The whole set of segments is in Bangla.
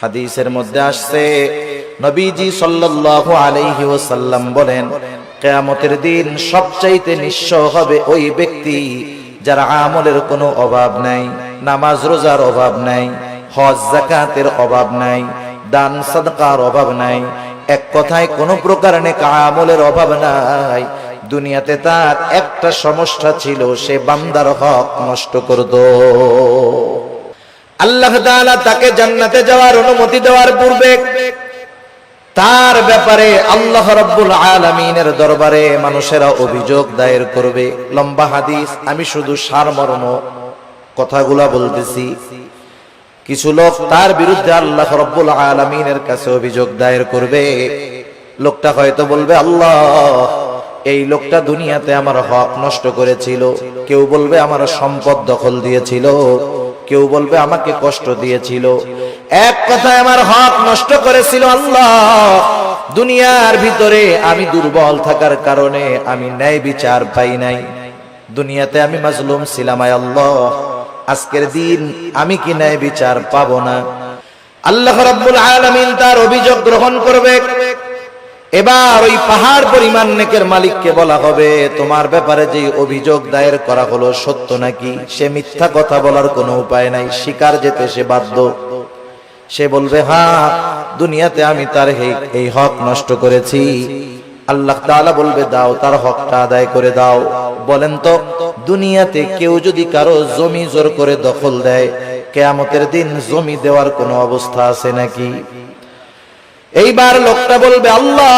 হাদিসের মধ্যে আসছে, নবীজি সাল্লাল্লাহু আলাইহি ওয়াসাল্লাম বলেন, কিয়ামতের দিন সবচাইতে নিঃস্ব হবে ওই ব্যক্তি যার আমলের কোনো অভাব নাই, নামাজ রোজার অভাব নাই, হজ যাকাতের অভাব নাই, দান সাদকার অভাব নাই, এক কথায় কোনো প্রকার নেক আমলের অভাব নাই। দুনিয়াতে তার একটা সমস্যা ছিল, সে বান্দার হক নষ্ট করত। আল্লাহ তাআলা তাকে জান্নাতে যাওয়ার অনুমতি দেওয়ার পূর্বে তার ব্যাপারে আল্লাহ রাব্বুল আলামিনের দরবারে মানুষেরা অভিযোগ দায়ের করবে। লম্বা হাদিস, আমি শুধু সারমর্ম কথাগুলা বলতেছি। কিছু লোক তার বিরুদ্ধে আল্লাহ রাব্বুল আলামিনের কাছে অভিযোগ দায়ের করবে। লোকটা হয়তো বলবে, আল্লাহ, এই লোকটা দুনিয়াতে আমার হক নষ্ট করেছিল। কেউ বলবে আমার সম্পদ দখল দিয়েছিল, কেউ বলবে আমাকে কষ্ট দিয়েছিল। এক কথায় আমার হক নষ্ট করেছিল। আল্লাহ, দুনিয়ার ভিতরে আমি দুর্বল থাকার কারণে আমি ন্যায় বিচার পাই নাই। দুনিয়াতে আমি মাজলুম ছিলাম। আল্লাহ, আজকের দিন আমি কি ন্যায় বিচার পাবো না? আল্লাহ রাব্বুল আলামিন তার অভিযোগ গ্রহণ করবে। এবার ওই পাহাড় পরিমাণ নেকের মালিককে বলা হবে, তোমার ব্যাপারে যে অভিযোগ দায়ের করা হলো সত্য নাকি? সে মিথ্যা কথা বলার কোনো উপায় নাই, স্বীকার যেতে সে বাধ্য। সে বলবে, হ্যাঁ, দুনিয়াতে আমি তার এই হক নষ্ট করেছি। আল্লাহ তাআলা বলবে, দাও, তার হকটা আদায় করে দাও। বলেন তো, দুনিয়াতে কেউ যদি কারো জমি জোর করে দখল দেয়, কিয়ামতের দিন জমি দেওয়ার কোনো অবস্থা আছে নাকি? এইবার লোকটা বলবে, আল্লাহ,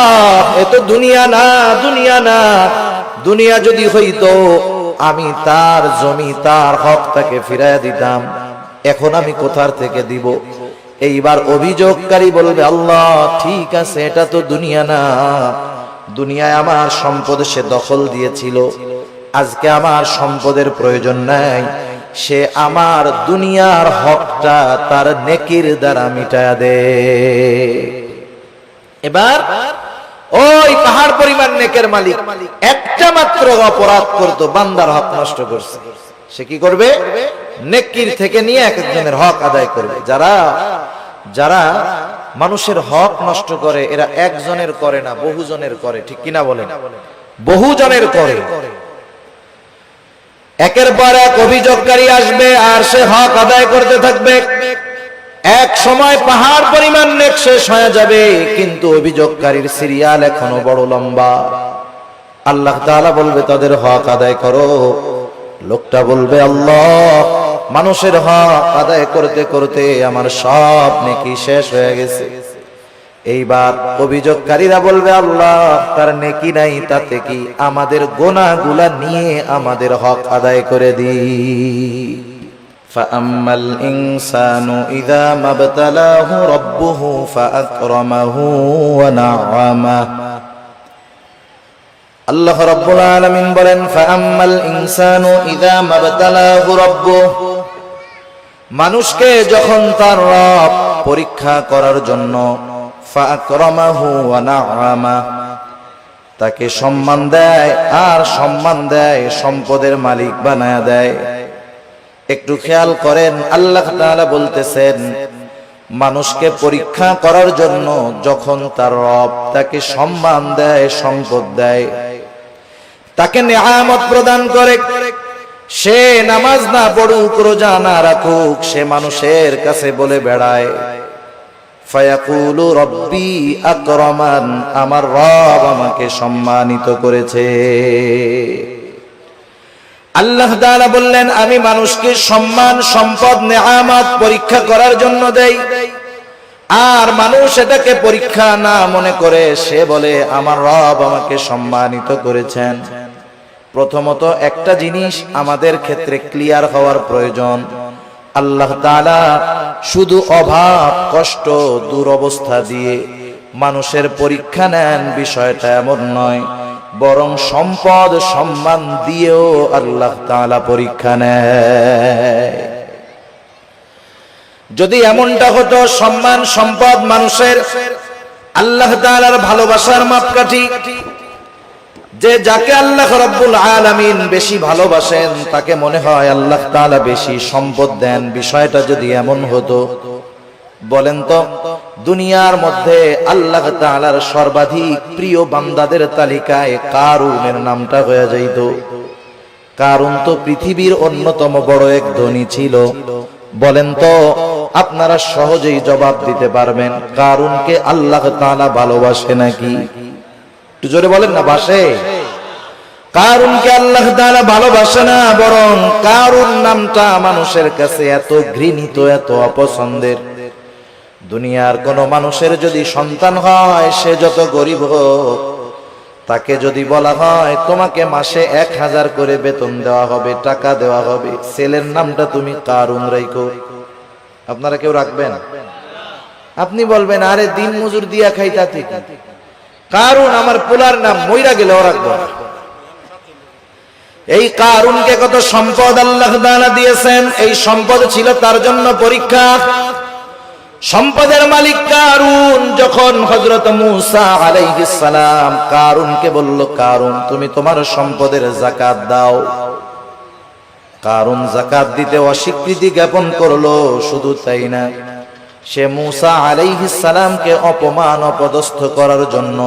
এ তো দুনিয়া না, দুনিয়া না। দুনিয়া যদি হইতো আমি তার জমি, তার হক তাকে ফিরাইয়া দিতাম। এখন আমি কোথার থেকে দিব? এইবার অভিযোগকারী বলবে, আল্লাহ, ঠিক আছে, এটা তো দুনিয়া না। দুনিয়ায় আমার সম্পদ সে দখল দিয়েছিল, আজকে আমার সম্পদের প্রয়োজন নাই। সে আমার দুনিয়ার হকটা তার নেকির দ্বারা মিটায়া দে। এবার ওই পাহাড় পরিমাণ নেকের মালিক একটা মাত্র অপরাধ করত, বান্দার হক নষ্ট করছে। সে কি করবে? নেকির থেকে নিয়ে একজনের হক আদায় করবে। যারা মানুষের হক নষ্ট করে, এরা একজনের করে না, বহুজনের করে। ঠিক কিনা বলেন? বহুজনের করে। একের পর এক অভিযোগকারী আসবে আর সে হক আদায় করতে থাকবে। এক সময় পাহাড় পরিমাণ নেক শেষ হয়ে যাবে, কিন্তু অভিযোগকারীর সিরিয়াল এখনো বড় লম্বা। আল্লাহ তাআলা বলবে, তাদের হক আদায় করো। লোকটা বলবে, আল্লাহ, মানুষের হক আদায় করতে করতে আমার সব নেকি শেষ হয়ে গেছে। এইবার অভিযোগকারীরা বলবে, আল্লাহ, তার নেকি নাই, তাতে কি? আমাদের গুনাহগুলা নিয়ে আমাদের হক আদায় করে দিই। فأما الإنسان إذا ما ابتلاه ربه فأكرمه ونعمه। আল্লাহ রাব্বুল আলামিন বলেন, فأما الإنسان إذا ما ابتلاه ربه। মানুষকে যখন তার রব পরীক্ষা করার জন্য فأكرمه ونعمه, তাকে সম্মান দেয় আর সম্মান দেয়, সম্পদের মালিক বানায়া দেয়। একটু খেয়াল করেন, আল্লাহ তাআলা বলতেছেন, মানুষকে পরীক্ষা করার জন্য যখন তার রব তাকে সম্মান দেয়, সম্পদ দেয়, তাকে নিয়ামত প্রদান করে, সে নামাজ না পড়ুক, রোজা না রাখুক, সে মানুষের কাছে বলে বেড়ায়, ফায়াকুলু রব্বি আকরামান, আমার রব আমাকে সম্মানিত করেছে। আল্লাহ তাআলা বললেন, আমি মানুষকে সম্মান, সম্পদ, নিয়ামত পরীক্ষা করার জন্য দেই। আর মানুষ এটাকে পরীক্ষা না মনে করে সে বলে, আমার রব আমাকে সম্মানিত করেছেন। প্রথমত একটা জিনিস আমাদের ক্ষেত্রে ক্লিয়ার হওয়ার প্রয়োজন, আল্লাহ তাআলা শুধু অভাব, কষ্ট, দুরবস্থা দিয়ে মানুষের পরীক্ষা নেন, বিষয়টা এমন নয়। বরং সম্পদ, সম্মান দিয়েও আল্লাহ তাআলা পরীক্ষা নেয়। যদি এমনটা হতো, সম্মান, সম্পদ মানুষের আল্লাহ তাআলার ভালোবাসার মাপকাঠি, যে যাকে আল্লাহ রাব্বুল আলামিন বেশি ভালোবাসেন তাকে মনে হয় আল্লাহ তাআলা বেশি সম্পদ দেন, বিষয়টা যদি এমন হতো, বলেন তো দুনিয়ার মধ্যে আল্লাহ তাআলার সর্বাধিক প্রিয় বান্দাদের তালিকায় কারুনের নামটা হয়ে যাইত। কারুন তো পৃথিবীর অন্যতম বড় এক ধনী ছিল। বলেন তো আপনারা সহজেই জবাব দিতে পারবেন কারুনকে আল্লাহ তাআলা ভালোবাসে নাকি? একটু জোরে বলেন না, বাসে? কারুনকে আল্লাহ তাআলা ভালোবাসে না, বরং কারুন নামটা মানুষের কাছে এত ঘৃণিত, এত অপছন্দের। দুনিয়ার কোন মানুষের যদি সন্তান হয়, সে যত গরিব হোক, তাকে যদি বলা হয় তোমাকে মাসে 1000 করে বেতন দেওয়া হবে, টাকা দেওয়া হবে, ছেলের নামটা তুমি কারুন রাখো, আপনারা কেউ রাখবেন? আপনি বলবেন আরে দিন মজুর দিয়া খাইতা ঠিক, কারুন আমার পোলার নাম, মইরা গেলেও রাখবো না। এই কারুনকে কত সম্পদ আল্লাহ তাআলা দিয়েছেন, এই সম্পদ ছিল তার জন্য পরীক্ষা। সম্পদের মালিক কারুন যখন হযরত মূসা আলাইহিস সালাম কারুনকে বলল, কারুন তুমি তোমার সম্পদের যাকাত দাও। কারুন যাকাত দিতে অস্বীকৃতি জ্ঞাপন করলো। শুধু তাই না, সে মূসা আলাইহিস সালামকে অপমান অপদস্থ করার জন্য,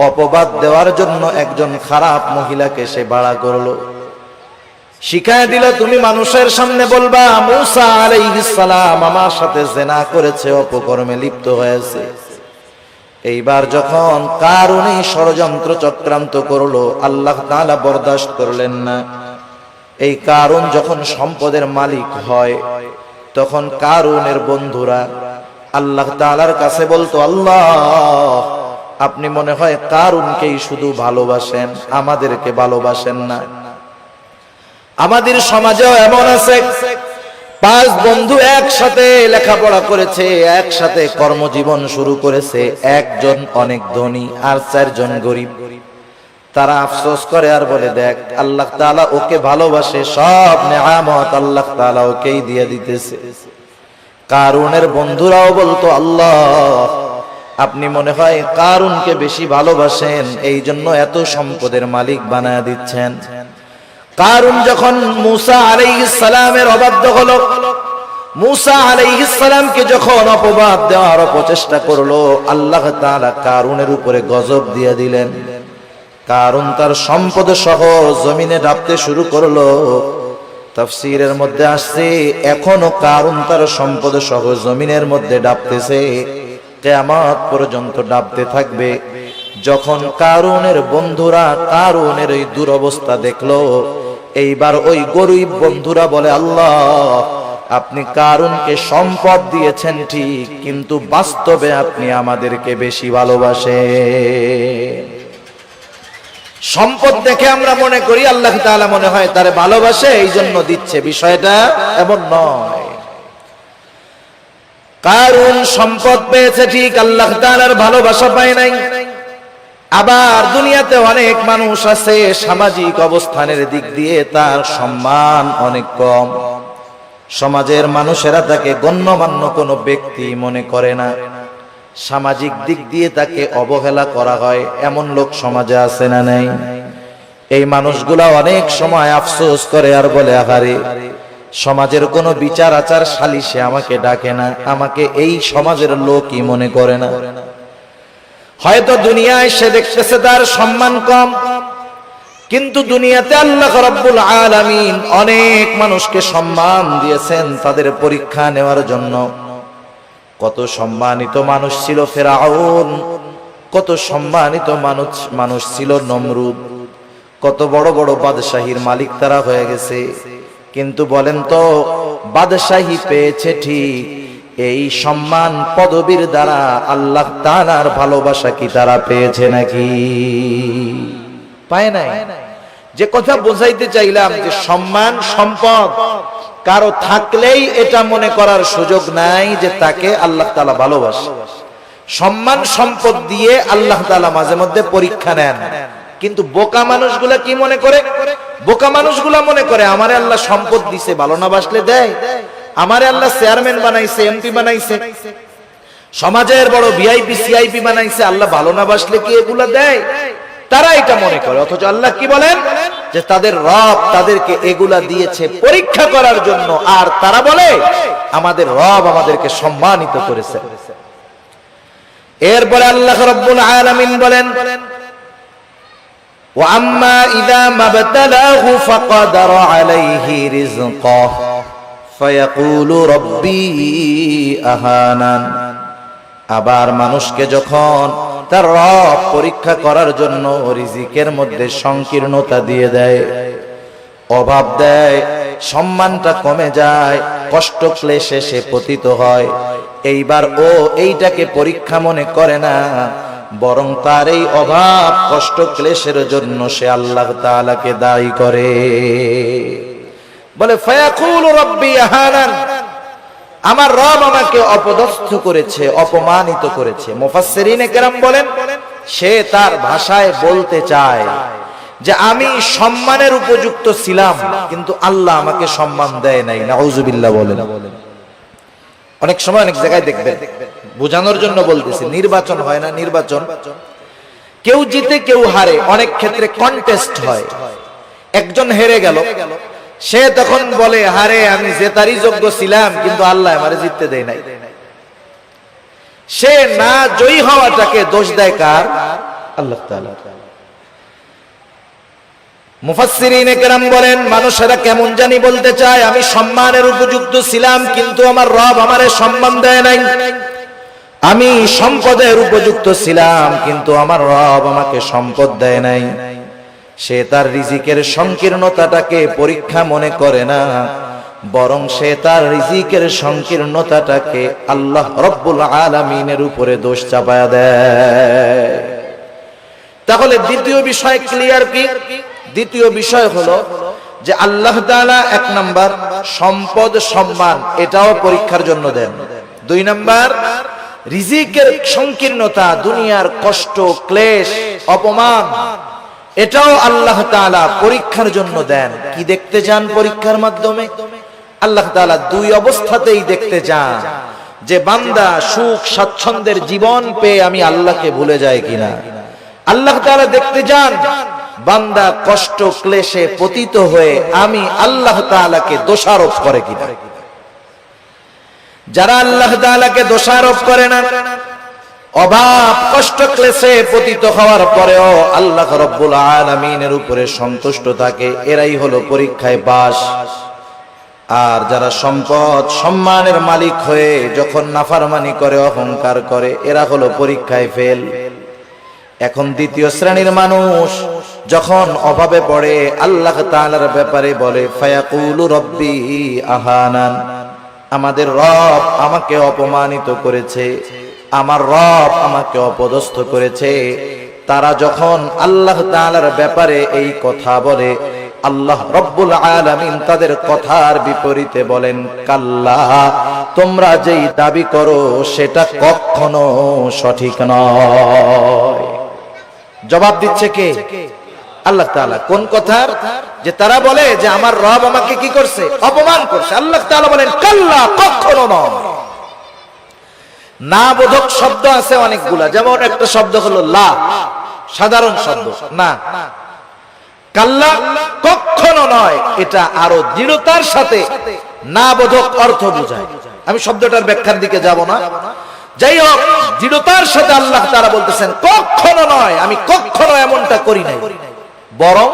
অপবাদ দেওয়ার জন্য একজন খারাপ মহিলাকে সে ভাড়া করলো। শিখায় দিল তুমি মানুষের সামনে বলবা মূসা আলাইহিস সালাম আমার সাথে জিনা করেছে, অপকর্মে লিপ্ত হয়েছে। এইবার যখন কারুন ষড়যন্ত্র চক্রান্ত করলো, আল্লাহ তাআলা বরদাস্ত করলেন না। এই কারুন যখন সম্পদের মালিক হয়, তখন কারুনের বন্ধুরা আল্লাহ তাআলার কাছে বলতো, আল্লাহ আপনি মনে হয় কারুনকেই শুধু ভালোবাসেন, আমাদেরকে ভালোবাসেন না। আমাদের সমাজেও এমন আছে, 5 বন্ধু একসাথে লেখাপড়া করেছে, একসাথে কর্মজীবন শুরু করেছে, একজন অনেক ধনী আর 4 জন গরিব। তারা আফসোস করে আর বলে দেখ আল্লাহ তাআলা ওকে ভালোবাসে, সব নেয়ামত আল্লাহ তাআলা ওকেই দিয়ে দিতেছে। কারুনের বন্ধুরাও বলতো, আল্লাহ আপনি মনে হয় কারুনকে বেশি ভালোবাসেন, এই জন্য এত সম্পদের মালিক বানায় দিচ্ছেন। কারুন যখন মূসা আলাইহিস সালামের অবাধ্য হলো, মূসা আলাইহিস সালামকে যখন অপবাদ দেওয়ার প্রচেষ্টা করলো, আল্লাহ তাআলা কারুনের উপরে গজব দিয়ে দিলেন। কারুন তার সম্পদ সহ জমিনে ডাবতে শুরু করলো। তাফসীরের মধ্যে আসছে এখনো কারুন তার সম্পদ সহ জমিনের মধ্যে ডাবতেছে, কিয়ামত পর্যন্ত ডাবতে থাকবে। যখন কারুনের বন্ধুরা কারুনের এই দুরবস্থা দেখলো, এইবার ওই গরিব বন্ধুরা বলে, আল্লাহ আপনি কারুনকে সম্পদ দিয়েছেন ঠিক, কিন্তু বাস্তবে আপনি আমাদেরকে বেশি ভালোবাসেন। সম্পদ দেখে আমরা মনে করি আল্লাহ তাআলা মনে হয় তারে ভালোবাসে, এই জন্য দিচ্ছে, বিষয়টা এমন নয়। কারুন সম্পদ পেয়েছে ঠিক, আল্লাহ তাআলার ভালোবাসা পায় নাই। আবার দুনিয়াতে অনেক মানুষ আছে সামাজিক অবস্থানের দিক দিয়ে তার সম্মান অনেক কম, সমাজের মানুষেরা তাকে গণ্যমান্য কোনো ব্যক্তি মনে করে না, সামাজিক দিক দিয়ে তাকে অবহেলা করা হয়, এমন লোক সমাজে আছে না নাই? এই মানুষগুলা অনেক সময় আফসোস করে আর বলে, আহারে সমাজের কোনো বিচার আচার সালিশে আমাকে ডাকে না, আমাকে এই সমাজের লোকই মনে করে না। হয়তো দুনিয়ায় সে দেখতেছে তার সম্মান কম, কিন্তু দুনিয়াতে আল্লাহ রাব্বুল আলামিন অনেক মানুষকে সম্মান দিয়েছেন তাদের পরীক্ষা নেওয়ার জন্য। কত সম্মানিত মানুষ ছিল ফেরাউন, কত সম্মানিত মানুষ ছিল নমরুদ, কত বড় বড় বাদশাহীর মালিক তারা হয়ে গেছে। কিন্তু বলেন তো বাদশাহী পেয়েছে ঠিক, এই সম্মান পদবীর দ্বারা আল্লাহ তাআলার ভালোবাসা কি তারা পেয়েছে নাকি? পায় নাই। যে কথা বোঝাইতে চাইলাম যে সম্মান সম্পদ কারো থাকলেই এটা মনে করার সুযোগ নাই যে তাকে আল্লাহ তাআলা ভালোবাসে। সম্মান সম্পদ দিয়ে আল্লাহ তাআলা মাঝে মধ্যে পরীক্ষা নেন, কিন্তু বোকা মানুষগুলা কি মনে করে? বোকা মানুষগুলা মনে করে আমারে আল্লাহ সম্পদ দিছে, ভালো না বাসলে দেয়। আমারে আল্লাহ চেয়ারম্যান বানাইছে, এমপি বানাইছে, সমাজের বড় ভিআইপি সিআইপি বানাইছে, আল্লাহ ভালো না বাসলে কি এগুলা দেয়? তারা এটা মনে করে, অথচ আল্লাহ কি বলেন যে তাদের রব তাদেরকে এগুলা দিয়েছে পরীক্ষা করার জন্য, আর তারা বলে আমাদের রব আমাদেরকে সম্মানিত করেছে। এরপরে আল্লাহ রাব্বুল আলামিন বলেন ওয়া আম্মা ইযা মাবতালাহু ফাকাদার আলাইহি রিজকাহ ফায়াকুলু রাব্বি আহানান। আবার মানুষকে যখন তার রব পরীক্ষা করার জন্য রিজিকের মধ্যে সংকীর্ণতা দিয়ে দেয়, অভাব দেয়, সম্মানটা কমে যায়, কষ্ট ক্লেশে সে পতিত হয়, এইবার ও এইটাকে পরীক্ষা মনে করে না, বরং তার এই অভাব কষ্ট ক্লেশের জন্য সে আল্লাহ তাআলাকে দায়ী করে। বলে ফায়াকুলু রাব্বি আহানান, আমার রব আমাকে অপদস্থ করেছে, অপমানিত করেছে। মুফাসসিরিনে কেরাম বলেন সে তার ভাষায় বলতে চায় যে আমি সম্মানের উপযুক্ত ছিলাম, কিন্তু আল্লাহ আমাকে সম্মান দেয় নাই। নাউজুবিল্লাহ বলেন। অনেক সময় অনেক জায়গায় দেখবেন, বোঝানোর জন্য বলতেছি, নির্বাচন হয় না, নির্বাচন কেউ জিতে কেউ হারে, অনেক ক্ষেত্রে কন্টেস্ট হয়। একজন হেরে গেল, সে তখন বলে হারে আমি জেতারই যোগ্য ছিলাম, কিন্তু আল্লাহ আমারে জিততে দেয় নাই। সে না জয়ী হওয়াটাকে দোষ দেয় কার? আল্লাহ তাআলা। মুফাসসিরিনে কেরাম বলেন মানুষেরা কেমন জানি বলতে চায় আমি সম্মানের উপযুক্ত ছিলাম, কিন্তু আমার রব আমারে সম্মান দেয় নাই। আমি সম্পদের উপযুক্ত ছিলাম, কিন্তু আমার রব আমাকে সম্পদ দেয় নাই। সে তার রিজিকের সংকীর্ণতাটাকে পরীক্ষা মনে করে না, বরং সে তার রিজিকের সংকীর্ণতাটাকে আল্লাহ রব্বুল আলামিনের উপরে দোষ চাপায়া দেয়। তাহলে দ্বিতীয় বিষয় ক্লিয়ার কি? দ্বিতীয় বিষয় হলো যে আল্লাহ তাআলা এক নাম্বার সম্পদ সম্মান এটাও পরীক্ষার জন্য দেন। দুই নাম্বার রিজিকের সংকীর্ণতা, দুনিয়ার কষ্ট ক্লেশ অপমান, এটাও আল্লাহ তাআলা পরীক্ষার জন্য দেন। কি দেখতে চান পরীক্ষার মাধ্যমে? আল্লাহ তাআলা দুই অবস্থাতেই দেখতে চান যে বান্দা সুখ স্বাচ্ছন্দ্যের জীবন পেয়ে আমি আল্লাহকে ভুলে যায় কিনা। আল্লাহ তাআলা দেখতে চান বান্দা কষ্ট ক্লেশে পতিত হয়ে আমি আল্লাহ তাআলাকে দোষারোপ করে কিনা। যারা আল্লাহ তাআলাকে দোষারোপ করে না, অভাব কষ্ট ক্লেশে পতিত হওয়ার পরেও আল্লাহ রাব্বুল আলামিনের উপরে সন্তুষ্ট থাকে, এরাই হলো পরীক্ষায় পাস। আর যারা সম্পদ সম্মানের মালিক হয়ে যখন নাফরমানি করে, অহংকার করে, এরা হলো পরীক্ষায় ফেল। এখন দ্বিতীয় শ্রেণীর মানুষ যখন অভাবে পড়ে আল্লাহ তাআলার ব্যাপারে বলে ফায়াকুলু রাব্বি আহানান, আমাদের রব আমাকে অপমানিত করেছে, আমার রব আমাকে অপদস্থ করেছে। তারা যখন আল্লাহ তাআলার ব্যাপারে এই কথা বলে, আল্লাহ রব্বুল আলামিন তাদের কথার বিপরীতে বলেন কাল্লা, তোমরা যেই দাবি করো সেটা কখনো সঠিক নয়। জবাব দিচ্ছে কে? আল্লাহ তাআলা। কোন কথার? যে তারা বলে যে আমার রব আমাকে কি করছে? অপমান করছে। আল্লাহ তাআলা বলেন কাল্লা, কখনো নয়। না বোধক শব্দ আছে অনেকগুলা, যেমন একটা শব্দ হলো লা, সাধারণ শব্দ না। কাল্লা কখনো নয়, এটা আরো দৃঢ়তার সাথে না বোধক অর্থ বোঝায়। আমি শব্দটার ব্যাখ্যার দিকে যাব না। যাই হোক, দৃঢ়তার সাথে আল্লাহ তাআলা বলতেছেন কখনো নয়, আমি কখনো এমনটা করি নাই, বরং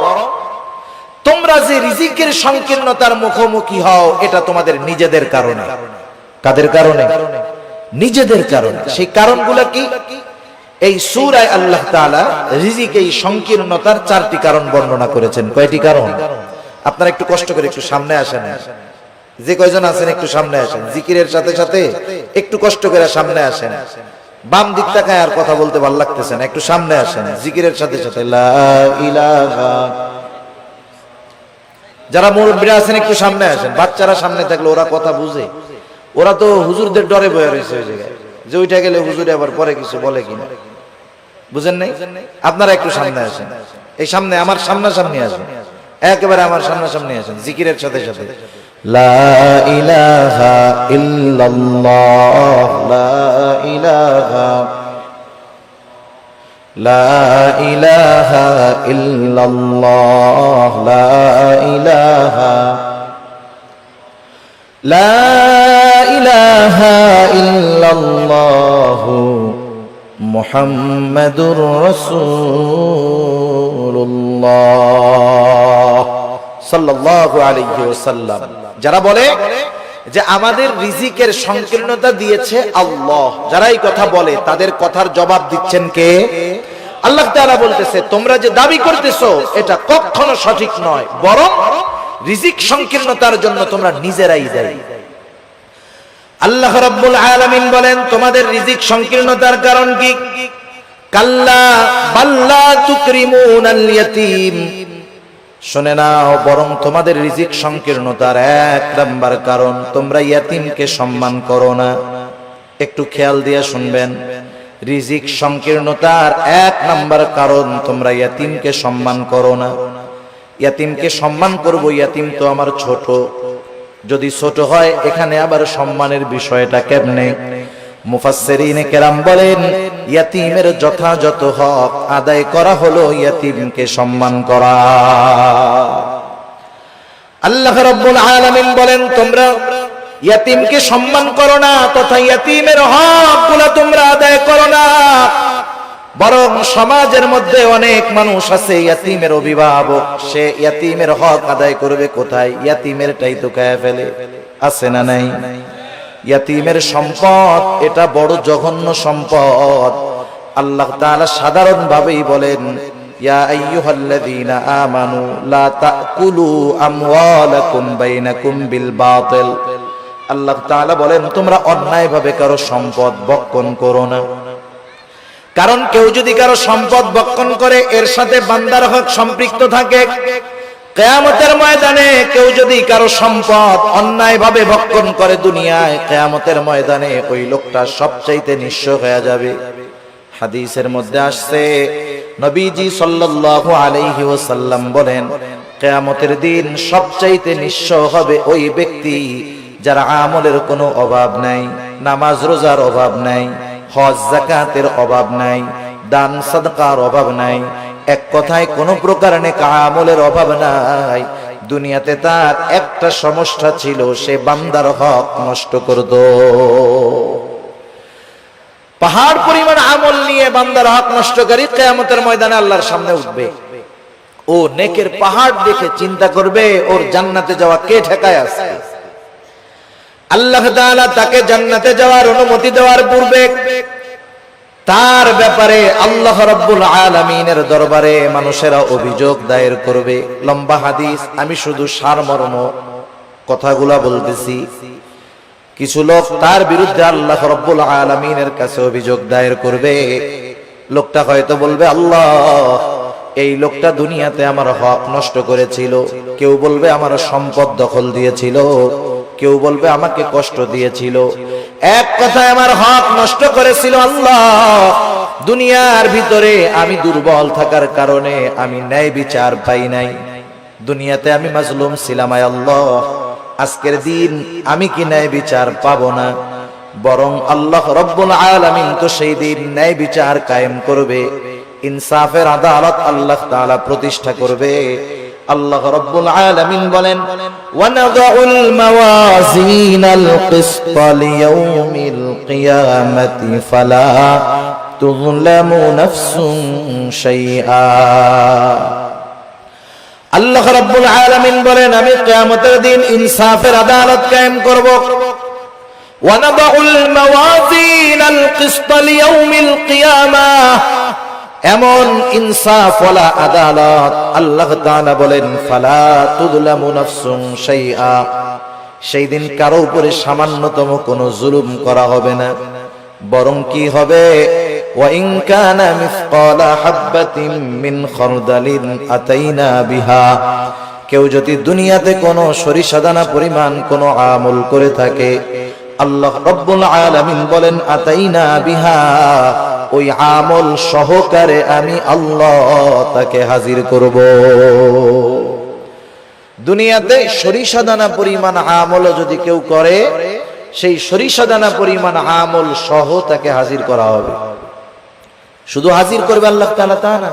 তোমরা যে রিজিকের সংকীর্ণতার মুখোমুখি হও এটা তোমাদের নিজেদের কারণে। কাদের কারণে? নিজেদের কারণে। সেই কারণগুলো কি? এই সূরায় আল্লাহ তাআলা রিজিক এই সংকীর্ণতার চারটি কারণ বর্ণনা করেছেন। কয়টি কারণ? আপনারা একটু কষ্ট করে একটু সামনে আসেন, যে কয়জন আছেন একটু সামনে আসেন, জিকিরের সাথে সাথে একটু কষ্ট করে সামনে আসেন। বাম দিক তাকায় আর কথা বলতে ভালো লাগতেছে না, একটু সামনে আসেন জিকিরের সাথে সাথে। লা ইলাহা। যারা মুরব্বিরা আছেন একটু সামনে আসেন। বাচ্চারা সামনে থাকলে ওরা কথা বুঝে, ওরা তো হুজুরদের ডরে বয়ে রয়েছে ওই জায়গায়, যে ওইটা গেলে হুজুরে আবার পরে কিছু বলে কিনা, বুঝেন নাই? আপনারা একটু সামনে আসেন, এই সামনে আমার সামনাসামনি আসেন, একেবারে আমার সামনাসামনি আসেন জিকিরের সাথে সাথে। লা ইলাহা ইল্লাল্লাহ, লা ইলাহা লা ইলাহা ইল্লাল্লাহ, লা ইলাহা, লা ইলাহা ইল্লাল্লাহ মুহাম্মাদুর রাসূলুল্লাহ সাল্লাল্লাহু আলাইহি ওয়াসাল্লাম। যারা বলে যে আমাদের রিজিকের সংকীর্ণতা দিয়েছে আল্লাহ, যারা এই কথা বলে তাদের কথার জবাব দিচ্ছেন কে? আল্লাহ তাআলা বলতেছে তোমরা যে দাবি করতেছো এটা কখনো সঠিক নয়, বরং রিজিক সংকীর্ণতার জন্য তোমরা নিজেরাই দায়ী। আল্লাহ রাব্বুল আলামিন বলেন তোমাদের রিজিক সংকীর্ণতার কারণ কি? কাল্লা বাল্লা তুকরিমুনাল ইয়াতীম, শুনে নাও, বরং তোমাদের রিজিক সংকীর্ণতার এক নাম্বার কারণ তোমরা ইয়াতীমকে সম্মান করো না। একটু খেয়াল দিয়ে শুনবেন, রিজিক সংকীর্ণতার এক নাম্বার কারণ তোমরা ইয়াতীমকে সম্মান করো না। ইয়াতীমকে সম্মান করব, ইয়াতীম তো আমার ছোট, যদি ছোট হয় এখানে আবার সম্মানের বিষয়টা কেমনে? মুফাসসিরিনে কেরাম বলেন ইয়াতীমের যথাযথ হক আদায় করা হলো ইয়াতীমকে সম্মান করা। আল্লাহ রাব্বুল আলামিন বলেন তোমরা ইয়াতীমকে সম্মান করো না, তথা ইয়াতীমের হকগুলো তোমরা আদায় করো না, বরং সমাজের মধ্যে অনেক মানুষ আছে ইয়াতীমের অভিভাবক, সে ইয়াতীমের হক আদায় করবে কোথায়? ইয়াতীমেরটাই তো খায় ফেলে, আছে না নাই? ইয়াতীমের সম্পদ এটা বড় জঘন্য সম্পদ। আল্লাহ তাআলা সাধারণ ভাবেই বলেন ইয়া আইয়ুহাল্লাযীনা আমানু লা তাকুলু আমওয়ালাকুম বাইনাকুম বিল বাতিল। আল্লাহ তাআলা বলেন তোমরা অন্যায়ভাবে কারো সম্পদ ভক্ষণ করো না। কারণ কেউ যদি কারো সম্পদ ভক্ষণ করে এর সাথে বান্দার হক সম্পৃক্ত থাকে। কিয়ামতের ময়দানে কেউ যদি কারো সম্পদ অন্যায়ভাবে ভক্ষণ করে দুনিয়ায়, কিয়ামতের ময়দানে ওই লোকটা সবচাইতে নিঃস্ব হয়ে যাবে। হাদিসের মধ্যে আসছে নবীজি সাল্লাল্লাহু আলাইহি ওয়াসাল্লাম বলেন কিয়ামতের দিন সবচাইতে নিঃস্ব হবে ওই ব্যক্তি যার আমলের কোনো অভাব নাই, নামাজ রোজার অভাব নাই, হজ যাকাতের অভাব নাই, দান সাদকার অভাব নাই, এক কথায় কোন প্রকার নেক আমলের অভাব নাই। দুনিয়াতে তার একটা সমস্যা ছিল, সে বান্দার হক নষ্ট করত। পাহাড় পরিমাণ আমল নিয়ে বান্দার হক নষ্টকারী কিয়ামতের ময়দানে আল্লাহর সামনে উঠবে। ও নেকের পাহাড় দেখে চিন্তা করবে ওর জান্নাতে যাওয়া কে ঠেকায় আছে। আল্লাহ তাআলা তাকে জান্নাতে যাওয়ার অনুমতি দেওয়ার পূর্বে তার ব্যাপারে আল্লাহ রাব্বুল আলামিনের দরবারে মানুষেরা অভিযোগ দায়ের করবে। লম্বা হাদিস, আমি শুধু সারমর্ম কথাগুলা বলতেছি। কিছু লোক তার বিরুদ্ধে আল্লাহ রাব্বুল আলামিনের কাছে অভিযোগ দায়ের করবে। লোকটা হয়তো বলবে আল্লাহ এই লোকটা দুনিয়াতে আমার হক নষ্ট করেছিল, কেউ বলবে আমার সম্পদ দখল দিয়েছিল, কেউ বলবে আমাকে কষ্ট দিয়েছিল, এক কথায় আমার হক নষ্ট করেছিল। আল্লাহ দুনিয়ার ভিতরে আমি দুর্বল থাকার কারণে আমি ন্যায় বিচার পাই নাই, দুনিয়াতে আমি মাজলুম ছিলাম। আল্লাহ আজকের দিন আমি কি ন্যায় বিচার পাবো না? বরং আল্লাহ রাব্বুল আলামিন তো সেই দিন ন্যায় বিচার কায়েম করবে, ইনসাফের আদালত আল্লাহ তাআলা প্রতিষ্ঠা করবে। আল্লাহ রাব্বুল আলামিন বলেন ওয়ানাদাউল মাওয়াজিনাল কিসতা লিয়াউমিল কিয়ামাতি ফালা তুযলামু নাফসুন শাইআ। আল্লাহ রাব্বুল আলামিন বলেন আমি কিয়ামতের দিন ইনসাফের আদালত কায়েম করব। ওয়ানাদাউল মাওয়াজিনাল কিসতা লিয়াউমিল কিয়ামাহ, এমন ইনসাফ ওয়ালা আদালত আল্লাহ তাআলা বলেন ফালা তুযলামু নাফসুন শাইআ, সেই দিন কারো উপরে সামান্যতম কোনো জুলুম করা হবে না, বরং কি হবে ওয়া ইন কানা মিসকালা হাববাতিন মিন খারদালিন আতাইনা বিহা, কেউ যদি দুনিয়াতে কোনো সরিষা দানা পরিমাণ কোনো আমল করে থাকে আল্লাহ রাব্বুল আলামিন বলেন আতাইনা বিহা, ওই আমল সহকারে আমি আল্লাহ তাকে হাজির করব। দুনিয়াতে সরিষা দানা পরিমাণ আমল যদি কেউ করে সেই সরিষা দানা পরিমাণ আমল সহ তাকে হাজির করা হবে। শুধু হাজির করবে আল্লাহ তাআলা তা না,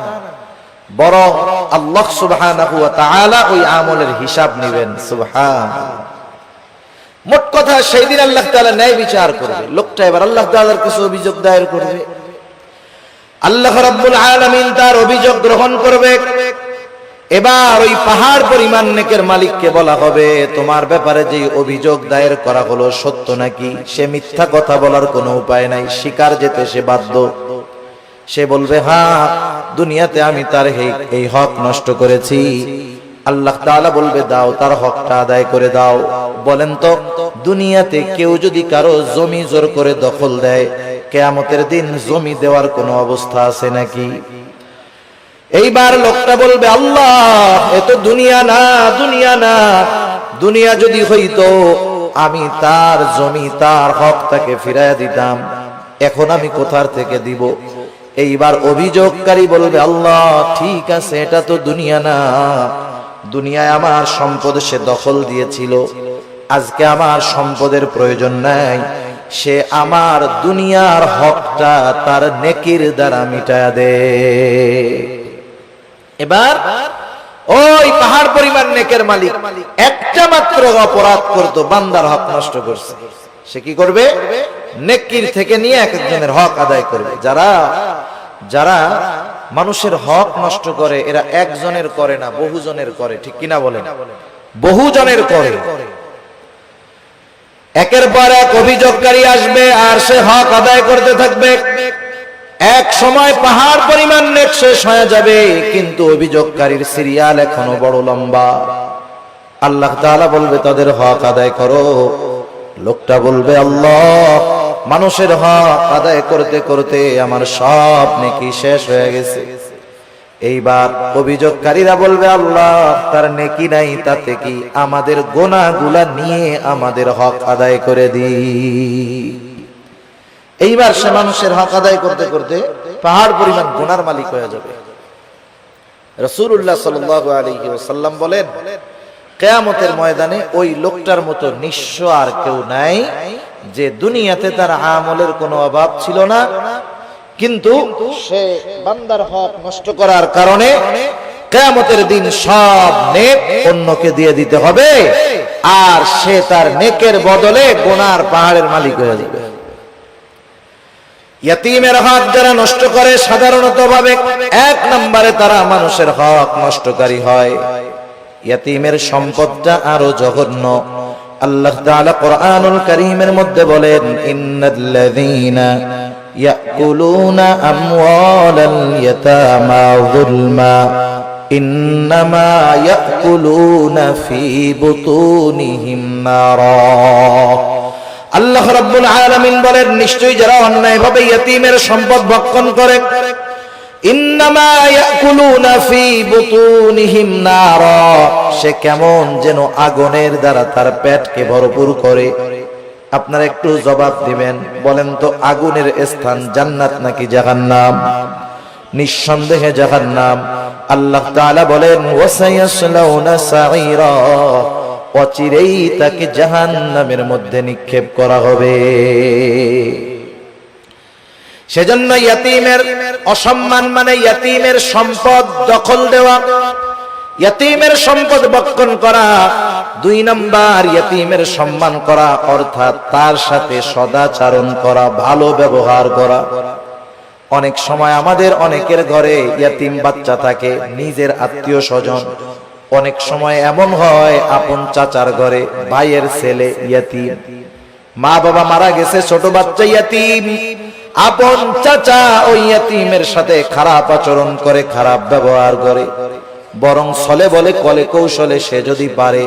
বরং আল্লাহ সুবহানাহু ওয়া তাআলা ওই আমলের হিসাব নেবেন। সুবহানাল্লাহ। মোট কথা সেই দিন আল্লাহ তাআলা ন্যায় বিচার করবে। লোকটা এবার আল্লাহ তাআলার কাছে অভিযোগ দায়ের করবে, আল্লাহ রাব্বুল আলামিন তার অভিযোগ গ্রহণ করবে। এবার ওই পাহাড় পরিমাণ নেকের মালিককে বলা হবে, তোমার ব্যাপারে যে অভিযোগ দায়ের করা হলো সত্য নাকি? সে মিথ্যা কথা বলার কোনো উপায় নাই, স্বীকার যেতে সে বাধ্য। সে বলবে, হ্যাঁ, দুনিয়াতে আমি তার এই হক নষ্ট করেছি। আল্লাহ তাআলা বলবে, দাও, তার হকটা আদায় করে দাও। বলেন তো, দুনিয়াতে কেউ যদি কারো জমি জোর করে দখল দেয়, কিয়ামতের দিন জমি দেওয়ার কোনো অবস্থা আছে নাকি? এইবার লোকটা বলবে, আল্লাহ, এ তো দুনিয়া না, দুনিয়া না। দুনিয়া যদি হইতো আমি তার জমি, তার হক তাকে ফিরাইয়া দিতাম, এখন আমি কোথার থেকে দিব? এইবার অভিযোগকারী বলবে, আল্লাহ, ঠিক আছে, এটা তো দুনিয়া না। দুনিয়ায় আমার সম্পদ সে দখল দিয়েছিল, আজকে আমার সম্পদের প্রয়োজন নাই, সে আমার দুনিয়ার হকটা তার নেকির দ্বারা মিটায়া দে। এবার ওই পাহাড় পরিমাণ নেকের মালিক একটা মাত্র অপরাধ করতো, বান্দার হক নষ্ট করছে, সে কি করবে? নেকির থেকে নিয়ে এক একজনের হক আদায় করবে। যারা মানুষের হক নষ্ট করে, এরা একজনের করে না, বহুজনের করে, ঠিক কিনা বলেন? বহুজনের করে। একের পর এক অভিযোগকারী আসবে আর সে হক আদায় করতে থাকবে। এক সময় পাহাড় পরিমাণ নেক শেষ হয়ে যাবে, কিন্তু অভিযোগকারীর সিরিয়াল এখনো বড় লম্বা। আল্লাহ তাআলা বলবে, তাদের হক আদায় করো। লোকটা বলবে, আল্লাহ, মানুষের হক আদায় করতে করতে আমার সব নেকি শেষ হয়ে গেছে। এইবার অভিযোগকারীরা বলবে, আল্লাহ, তার নেকি নাই, তাতে কি? আমাদের গুনাহগুলা নিয়ে আমাদের হক আদায় করে দিই। এইবার সে মানুষের হক আদায় করতে করতে পাহাড় পরিমাণ গুনার মালিক হয়ে যাবে। রাসূলুল্লাহ সাল্লাল্লাহু আলাইহি ওয়াসাল্লাম বলেন, কিয়ামতের ময়দানে ওই লোকটার মতো নিঃস্ব আর কেউ নাই, যে দুনিয়াতে তার আমলের কোনো অভাব ছিল না, কিন্তু সে বান্দার হক নষ্ট করার কারণে কিয়ামতের দিন সব নেক অন্যকে দিয়ে দিতে হবে, আর সে তার নেকের বদলে গুনার পাহাড়ের মালিক হয়ে যাবে। ইয়াতীমের হক যারা নষ্ট করে, সাধারণত ভাবে এক নম্বরে তারা মানুষের হক নষ্টকারী হয়। ইয়াতীমের সম্পদটা আরো জঘন্য। আল্লাহ তাআলা কোরআনুল কারীমের মধ্যে বলেন, ইন্নাল্লাযীনা ইয়াকুলুনা আমওয়ালাল ইয়াতামা যুলমা ইন্নামা ইয়াকুলুনা ফি বুতুনিহিম নারা। আল্লাহ রাব্বুল আলামিন বলেন, নিশ্চয়ই যারা অন্যায়ভাবে ইয়াতীমের সম্পদ ভক্ষণ করে, ইন্নামা ইয়াকুলুনা ফি বুতুনিহিম নারা, সে কেমন যেন আগুনের দ্বারা তার পেটকে ভরপুর করে। আপনারা একটু জবাব দিবেন, বলেন তো, আগুনের স্থান জান্নাত নাকি জাহান্নাম? নিঃসন্দেহে জাহান্নাম। আল্লাহ তাআলা বলেন, ওয়াসায়াসলাউনা সাঈরা, অচিরেই তাকে জাহান্নামের মধ্যে নিক্ষেপ করা হবে। সেজন্য ইয়াতীমের অসম্মান মানে ইয়াতীমের সম্পদ দখল দেওয়া, ইয়াতীমের সম্পদ ভক্ষণ করা। দুই নাম্বার, ইয়াতীমের সম্মান করা, অর্থাৎ তার সাথে সদাচরণ করা, ভালো ব্যবহার করা। অনেক সময় আমাদের অনেকের ঘরে ইয়াতীম বাচ্চা থাকে, নিজের আত্মীয় স্বজন। অনেক সময় এমন হয়, আপন চাচার ঘরে ভাইয়ের ছেলে ইয়াতীম, মা বাবা মারা গেছে, ছোট বাচ্চা ইয়াতীম। আপন চাচা ওই ইয়াতীমের সাথে খারাপ আচরণ করে, খারাপ ব্যবহার করে, বরং ছলে বলে কলে কৌশলে সে যদি পারে।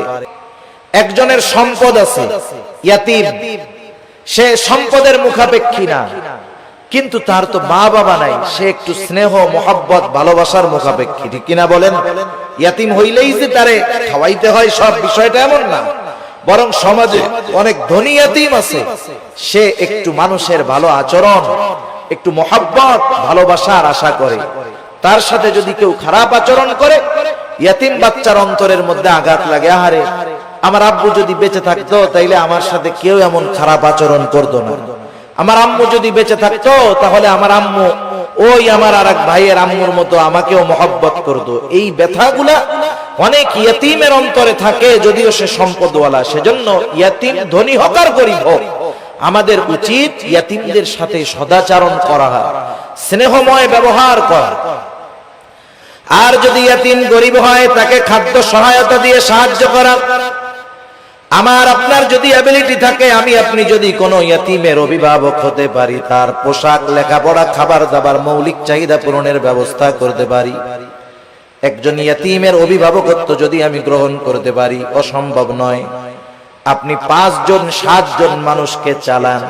একজনের সম্পদ আছে, ইয়াতীম, সে সম্পদের মুখাপেক্ষী না, কিন্তু তার তো মা বাবা নাই, সে একটু স্নেহ মোহাব্বত ভালোবাসার মুখাপেক্ষী, ঠিক কিনা বলেন? ইয়াতীম হইলেই যে তারে খাওয়াইতে হয় সব, বিষয়টা এমন না। বরং সমাজে অনেক ধনী ইয়াতীম আছে, সে একটু মানুষের ভালো আচরণ, একটু মোহাব্বত ভালোবাসার আশা করে। তার সাথে যদি কেউ খারাপ আচরণ করে, ইয়াতীম বাচ্চার অন্তরের মধ্যে আঘাত লাগে, আহারে, আমার আব্বু যদি বেঁচে থাকতো তাইলে আমার সাথে কেউ এমন খারাপ আচরণ করতো না। আমার আম্মু যদি বেঁচে থাকতো তাহলে আমার আম্মু ওই আমার আরেক ভাইয়ের আম্মুর মতো আমাকেও মহব্বত করতো। এই ব্যথাগুলা অনেক ইয়তীমের অন্তরে থাকে, যদিও সে সম্পদওয়ালা। সেজন্য ইয়তীম ধনী হোক আর গরিব হোক, আমাদের উচিত ইয়তীমদের সাথে সদাচরণ করা, স্নেহময় ব্যবহার করা। আর যদি ইয়তীম গরিব হয়, তাকে খাদ্য সহায়তা দিয়ে সাহায্য করা। আমার আপনার যদি অ্যাবিলিটি থাকে, আমি আপনি যদি কোনো ইয়তীমের অভিভাবক হতে পারি, তার পোশাক, লেখাপড়া, খাবার দাবার, মৌলিক চাহিদা পূরণের ব্যবস্থা করতে পারি, একজন ইয়তীমের অভিভাবকত্ব যদি আমি গ্রহণ করতে পারি, অসম্ভব নয়। আপনি 5 জন 7 জন মানুষকে চালান,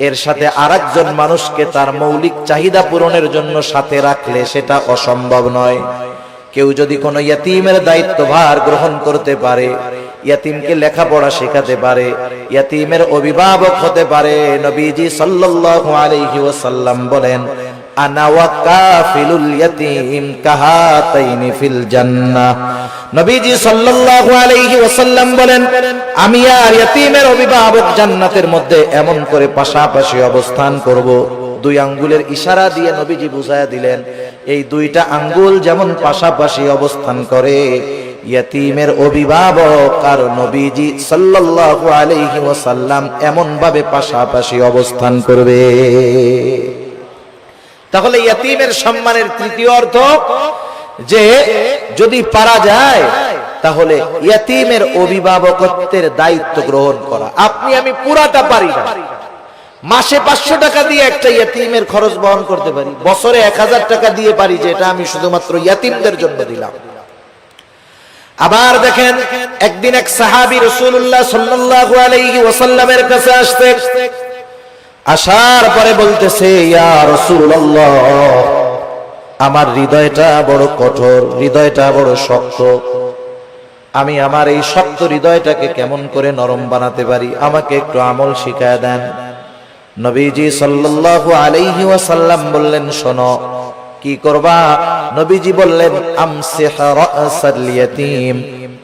এর সাথে আরেকজন মানুষকে তার মৌলিক চাহিদা পূরণের জন্য সাথে রাখলে সেটা অসম্ভব নয়। কেউ যদি কোনো ইয়তীমের দায়িত্বভার গ্রহণ করতে পারে, ইয়তীমকে লেখাপড়া শেখাতে পারে, ইয়তীমের অভিভাবক হতে পারে, নবীজি সাল্লাল্লাহু আলাইহি ওয়াসাল্লাম বলেন, আনা ওয়া কাফিলুল ইয়তীম কাহাতাইনি ফিল জান্নাহ। নবীজি সাল্লাল্লাহু আলাইহি ওয়াসাল্লাম বলেন, আমি আর ইয়তীমের অভিভাবক জান্নাতের মধ্যে এমন করে পাশাপাশি অবস্থান করব। 2 আঙ্গুলের ইশারা দিয়ে নবীজি বুঝায়া দিলেন, এই 2টা আঙ্গুল যেমন পাশাপাশি অবস্থান করে, ইয়তীমের অভিভাবক আর নবীজি সাল্লাল্লাহু আলাইহি ওয়াসাল্লাম এমন ভাবে পাশাপাশি অবস্থান করবে। তাহলে ইয়তীমের সম্মানের তৃতীয় অর্থ যে যদি পারা যায়, তাহলে ইয়তীমের অভিভাবকত্বের দায়িত্ব গ্রহণ করা। আপনি আমি পুরাটা পারি না, মাসে 500 টাকা দিয়ে একটা ইয়তীমের খরচ বহন করতে পারি, বছরে 1000 টাকা দিয়ে পারি যে এটা আমি শুধুমাত্র ইয়তীমদের জন্য দিলাম। আবার দেখেন, একদিন এক সাহাবী রাসূলুল্লাহ সাল্লাল্লাহু আলাইহি ওয়াসাল্লামের কাছে আসতে, আসার পরে বলতেছে, ইয়া রাসূলুল্লাহ, আমার হৃদয়টা বড় কঠোর, হৃদয়টা বড় শক্ত, আমি আমার এই শক্ত হৃদয়টাকে কেমন করে নরম বানাতে পারি, আমাকে একটু আমল শিখায় দেন। নবীজি সাল্লাল্লাহু আলাইহি ওয়াসাল্লাম বললেন, শোনো কি করবা। নবীজি বললেন, আমসিহ রাসাল ইয়াতীম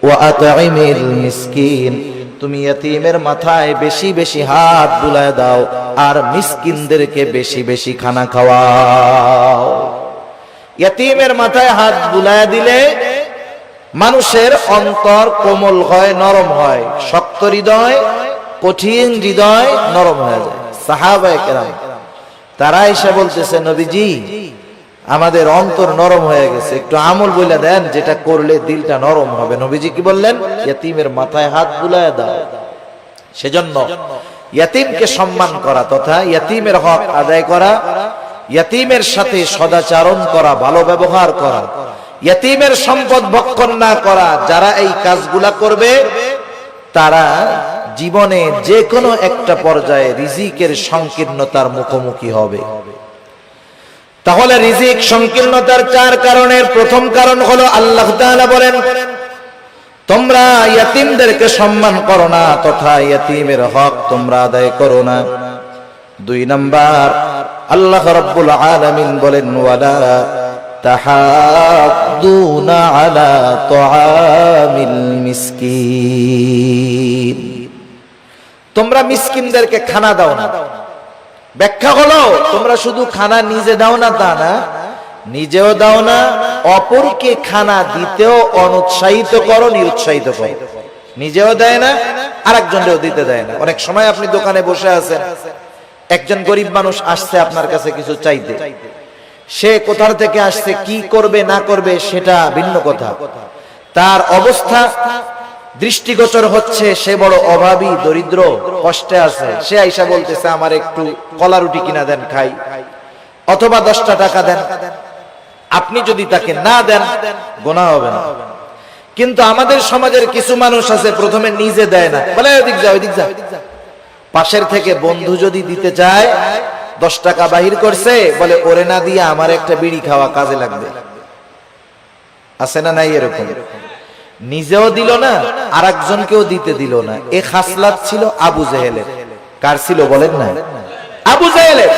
ওয়া আত'ইমিল মিসকিন, তুমি ইয়তীমের মাথায় বেশি বেশি হাত বুলায় দাও আর মিসকিনদেরকে বেশি বেশি খানা খাওয়াও। ইয়তীমের মাথায় হাত বুলায় দিলে মানুষের অন্তর কোমল হয়, নরম হয়। শক্ত হৃদয়, কঠিন হৃদয় নরম হয়ে যায়। সাহাবায়ে কেরাম তারা এসে বলতেছে, নবীজি আমাদের অন্তর নরম হয়ে গেছে, একটু আমল বলে দেন যেটা করলে দিলটা নরম হবে। নবীজি কি বললেন? ইয়তীমের মাথায় হাত বুলায় দাও। সেজন্য ইয়তীমকে সম্মান করা তথা ইয়তীমের হক আদায় করা, ইয়তীমের সাথে সদাচরণ করা, ভালো ব্যবহার করা, ইয়তীমের সম্পদ ভক্ষণ না করা, যারা এই কাজগুলা করবে তারা জীবনে যে কোনো একটা পর্যায়ে রিজিকের সংকীর্ণতার মুখোমুখি হবে। তাহলে রিজিক সংকীর্ণতার 4 কারণের প্রথম কারণ হলো, আল্লাহ তাআলা বলেন, তোমরা ইয়তীমদেরকে সম্মান করো না তথা ইয়তীমের হক তোমরা আদায় করো না। 2 নাম্বার, আল্লাহ রাব্বুল আলামিন বলেন, ওয়ালা তাহাদ্দুনা আলা তুআমিল মিসকিন, তোমরা মিসকিনদেরকে খানা দাও না। ব্যাখ্যা হলো, তোমরা শুধু খানা নিজে দাও না তা না, নিজেও দাও না, অপরকে খানা দিতেও অনুৎসাহিত করো, নিরুৎসাহিত করো। নিজেও দেয় না, আরেকজনকেও দিতে দেয় না। অনেক সময় আপনি দোকানে বসে আছেন, একজন গরিব মানুষ আসছে আপনার কাছে কিছু চাইতে, সে কোথা থেকে আসছে, কি করবে না করবে সেটা ভিন্ন কথা, তার অবস্থা দৃষ্টিগোচর হচ্ছে সে বড় অভাবী, দরিদ্র, কষ্টে আছে। সে আইসা বলতেছে, আমার একটু কলা রুটি কিনা দেন খাই, অথবা 10টা টাকা দেন। আপনি যদি তাকে না দেন গুনাহ হবে না। কিন্তু আমাদের সমাজের কিছু মানুষ আছে, প্রথমে নিজে দেয় না, বলে ওদিক যা ওদিক যা। পাশের থেকে বন্ধু যদি দিতে চায়, 10 টাকা বাহির করছে, বলে ওরে না দিয়ে আমার একটা বিড়ি খাওয়া কাজে লাগবে। আছে না নাই এরকম? নিজেও দিল না, আরেকজনকেও দিতে দিল না। এই খাসলাত ছিল আবু জেহেলের। কার ছিল বলেন না? আবু জেহেলের।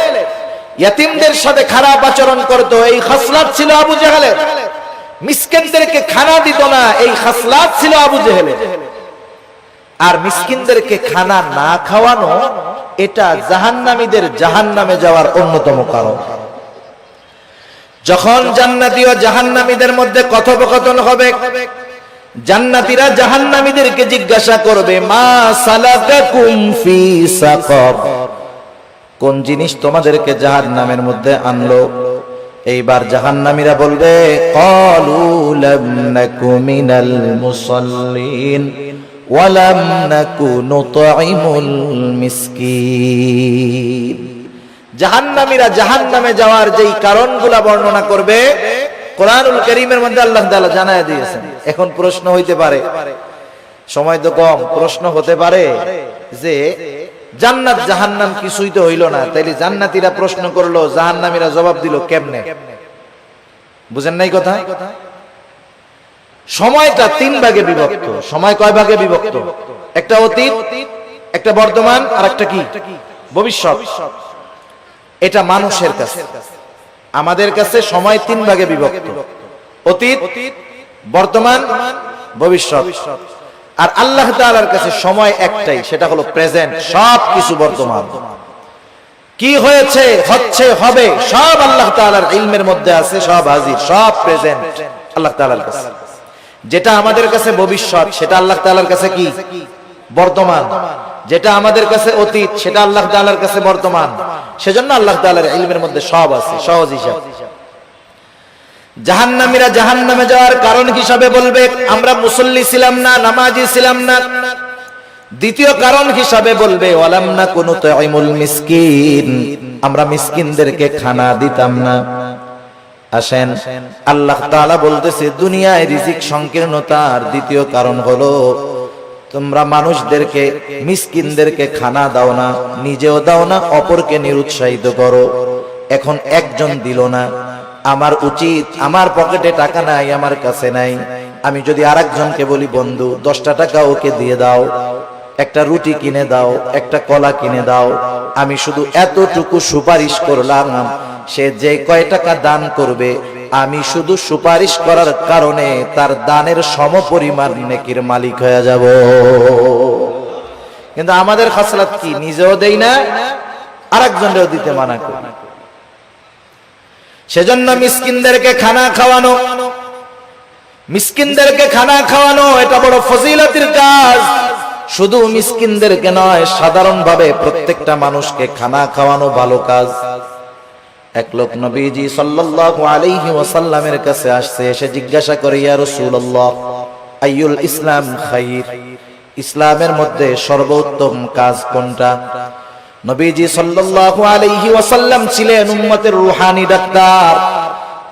ইয়তীমদের সাথে খারাপ আচরণ করত, এই খাসলাত ছিল আবু জেহেলের। মিসকিনদেরকে খানা দিত না, এই খাসলাত ছিল আবু জেহেলের। আর মিসকিনদেরকে খানা না খাওয়ানো, এটা জাহান্নামীদের জাহান্নামে যাওয়ার অন্যতম কারণ। যখন জান্নাতি ও জাহান্নামীদের মধ্যে কথোপকথন হবে, জান্নাতীরা জাহান্নামীদেরকে জিজ্ঞাসা করবে, মা সালাকাকুম ফি সাকার, কোন জিনিস তোমাদেরকে জাহান্নামের মধ্যে আনলো? এইবার জাহান্নামীরা বলবে, ক্বালু লাম নাকু মিনাল মুসাল্লিন ওয়া লাম নাকু নুতঈমুল মিসকিন। জাহান্নামীরা জাহান্নামে যাওয়ার যেই কারণগুলো বর্ণনা করবে কোরআনুল কারীমের মধ্যে আল্লাহ তাআলা জানায় দিয়েছেন। এখন প্রশ্ন হইতে পারে, সময় তো কম, প্রশ্ন হতে পারে যে জান্নাত জাহান্নাম কিছুই তো হইল না, তাইলে জান্নাতীরা প্রশ্ন করলো, জাহান্নামীরা জবাব দিল কেমনে? বুঝেন নাই কথা? সময়টা 3 ভাগে বিভক্ত। সময় কয় ভাগে বিভক্ত? একটা অতীত, একটা বর্তমান, আর একটা কি ভবিষ্যৎ। এটা মানুষের কাছে, আমাদের কাছে সময় 3 ভাগে বিভক্ত, অতীত, বর্তমান, ভবিষ্যৎ। আর আল্লাহ তাআলার কাছে সময় একটাই, সেটা হলো প্রেজেন্ট। সব কিছু বর্তমান, কি হয়েছে, হচ্ছে, হবে, সব আল্লাহ তাআলার ইলমের মধ্যে আছে, সব হাজির, সব প্রেজেন্ট আল্লাহ তাআলার কাছে। যেটা আমাদের কাছে ভবিষ্যৎ, সেটা আল্লাহ তাআলার কাছে কি বর্তমান। যেটা আমাদের কাছে অতীত, সেটা আল্লাহ তাআলার কাছে বর্তমান। সেজন্য আল্লাহ তাআলার ইলমের মধ্যে সব আছে, সহজ হিসাব। জাহান্নামীরা জাহান্নামে যাওয়ার কারণ হিসাবে বলবে, আমরা মুসল্লি ছিলাম না, নামাজি ছিলাম না। দ্বিতীয় কারণ হিসাবে বলবে, ওয়ালাম নাকু নুতঈমুল মিসকিন, আমরা মিসকিনদেরকে খানা দিতাম না। আসেন, আল্লাহ তাআলা বলতেছে দুনিয়ায় রিজিক সংকীর্ণতার দ্বিতীয় কারণ হলো তোমরা মানুষদেরকে, মিসকিনদেরকে খানা দাও না, নিজেও দাও না, অপরকে নিরুৎসাহিত করো। এখন একজন দিল না, আমার উচিত, আমার পকেটে টাকা নাই, আমার কাছে নাই, আমি যদি আরেকজনকে বলি, বন্ধু 10টা টাকা ওকে দিয়ে দাও, একটা রুটি কিনে দাও, একটা কলা কিনে দাও, আমি শুধু এতটুকু সুপারিশ করলাম, সে যে কয় টাকা দান করবে, আমি শুধু সুপারিশ করার কারণে তার দানের সমপরিমাণ নেকির মালিক হয়ে যাব। কিন্তু আমাদের খাসলাত কি, নিজেও দেই না, আরেকজনেরও দিতে মানা করি। সেজন্য মিসকিনদেরকে খানা খাওয়ানো, মিসকিনদেরকে খানা খাওয়ানো এটা বড় ফজিলতের কাজ। শুধু মিসকিনদেরকে নয়, সাধারণভাবে প্রত্যেকটা মানুষকে খানা খাওয়ানো ভালো কাজ। এক লোক নবীজি সাল্লাল্লাহু আলাইহি ওয়াসাল্লামের কাছে আসছে, এসে জিজ্ঞাসা করে, ইয়া রাসূলুল্লাহ, আইয়ুল ইসলাম খাইর, ইসলামের মধ্যে সর্বোত্তম কাজ কোনটা? নবীজি সাল্লাল্লাহু আলাইহি ওয়াসাল্লাম ছিলেন উম্মতের রূহানি ডাক্তার।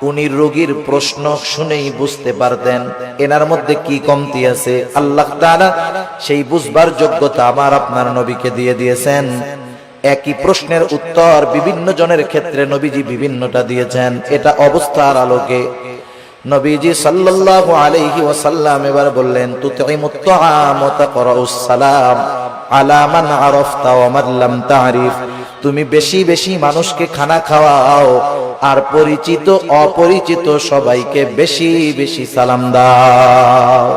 উনি রোগীর প্রশ্ন শুনেই বুঝতে পারতেন এনার মধ্যে কি কমতি আছে। আল্লাহ তাআলা সেই বুঝবার যোগ্যতা আমার আপনার নবীকে দিয়ে দিয়েছেন। একই প্রশ্নের উত্তর বিভিন্ন জনের ক্ষেত্রে নবীজি বিভিন্নটা দিয়েছেন। এটা অবস্থার আলোকে নবীজি সাল্লাল্লাহু আলাইহি ওয়াসাল্লাম এবার বললেন, তুতঈমুত তাআম ওয়া তাকরাউস সালাম আলা মান আরাফতা ওয়া মান লাম তা'রিফ, তুমি বেশি বেশি মানুষকে খানা খাওয়াও, আর পরিচিত অপরিচিত সবাইকে বেশি বেশি সালাম দাও।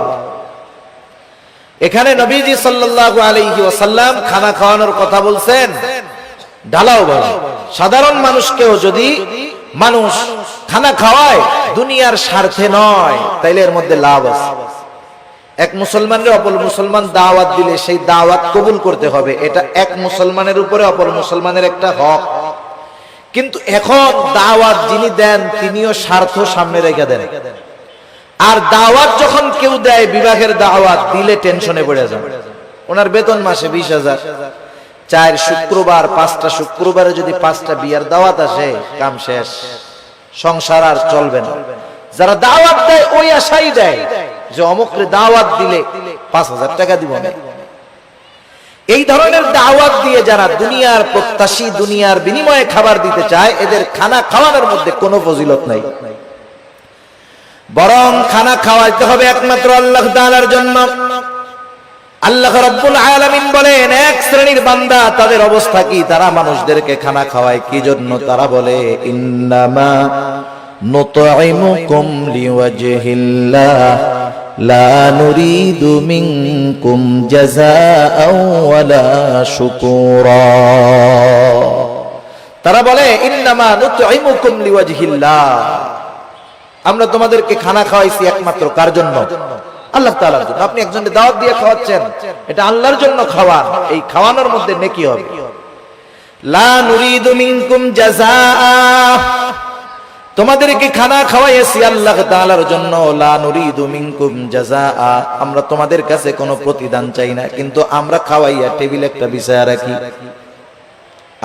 এখানে নবীজি সাল্লাল্লাহু আলাইহি ওয়াসাল্লাম খানা খাওয়ানোর কথা বলছেন ঢালাও ভাবে। সাধারণ মানুষকেও যদি মানুষ খানা খাওয়ায় দুনিয়ার স্বার্থে নয়, তাইলে এর মধ্যে লাভ আছে। এক মুসলমানের অপর মুসলমান দাওয়াত দিলে সেই দাওয়াত কবুল করতে হবে, এটা এক মুসলমানের উপরে অপর মুসলমানের একটা হক। কিন্তু এখন দাওয়াত যিনি দেন তিনিও স্বার্থ সামনে রেখে দেন। আর দাওয়াত যখন কেউ দেয়, বিবাহের দাওয়াত দিলে টেনশনে পড়ে যান। ওনার বেতন মাসে 20,000, 4 শুক্রবার 5টা শুক্রবারে যদি 5টা বিয়ার দাওয়াত আসে, কাম শেষ, সংসার আর চলবে না। যারা দাওয়াত দেয় ওই আশাই দেয় যে অমুকরে দাওয়াত দিলে 5,000 টাকা দিব না। এই ধরনের দাওয়াত দিয়ে যারা দুনিয়ার প্রত্যাশী, দুনিয়ার বিনিময়ে খাবার দিতে চায়, এদের খানা খাওয়ানোর মধ্যে কোনো ফজিলত নাই। বরং খানা খাওয়াইতে হবে একমাত্র আল্লাহ তাআলার জন্য। আল্লাহ রাব্বুল আলামিন বলেন, এক শ্রেণীর বান্দা, তাদের অবস্থা কি? তারা মানুষদেরকে খানা খাওয়ায় কি জন্য? তারা বলে, ইন্নামা নুতঈমুকুম লিওয়াজহিল্লাহ লা নুরিদু মিনকুম জাযাআও ওয়ালা শুকুরা। তারা বলে ইন্নামা নুতঈমুকুম লিওয়াজহিল্লাহ, আমরা তোমাদেরকে খানা খাওয়াইছি একমাত্র কার জন্য? আল্লাহ তাআলার জন্য। আপনি একজনকে দাওয়াত দিয়ে খাওয়াচ্ছেন, এটা আল্লাহর জন্য খাওয়ান, এই খাওয়ানোর মধ্যে নেকি হবে। লা নুরিদু মিনকুম জাযাআ, তোমাদেরকে খানা খাওয়াইছি আল্লাহ তাআলার জন্য। লা নুরিদু মিনকুম জাযাআ, আমরা তোমাদের কাছে কোনো প্রতিদান চাই না, কিন্তু আমরা খাওয়াইয়া টেবিল একটা বিছায়া রাখি।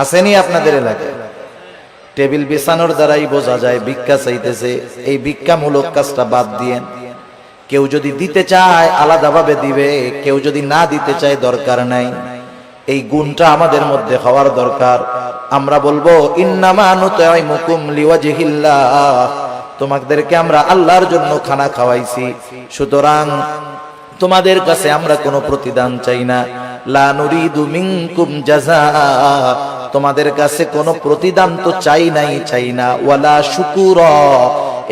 আসেনি আপনাদের এলাকায়? টেবিল বিছানোর দ্বারাই বোঝা যায় ভিক্ষা চাইতেছে। এই ভিক্ষামূলক কাজটা বাদ দিয়েন। কেউ যদি দিতে চায় আলাদাভাবে দিবে, কেউ যদি না দিতে চায় দরকার নাই। এই গুণটা আমাদের মধ্যে হওয়ার দরকার। আমরা বলবো ইন্নামা নুতঈমুকুম লিওয়াজহিল্লাহ, তোমাদেরকে আমরা আল্লাহর জন্য খানা খাওয়াইছি, সুতরাং তোমাদের কাছে আমরা কোনো প্রতিদান চাই না। লা নুরিদু মিনকুম জাযাআ, তোমাদের কাছে কোনো প্রতিদান তো চাই না। ওয়ালা শুকুরা,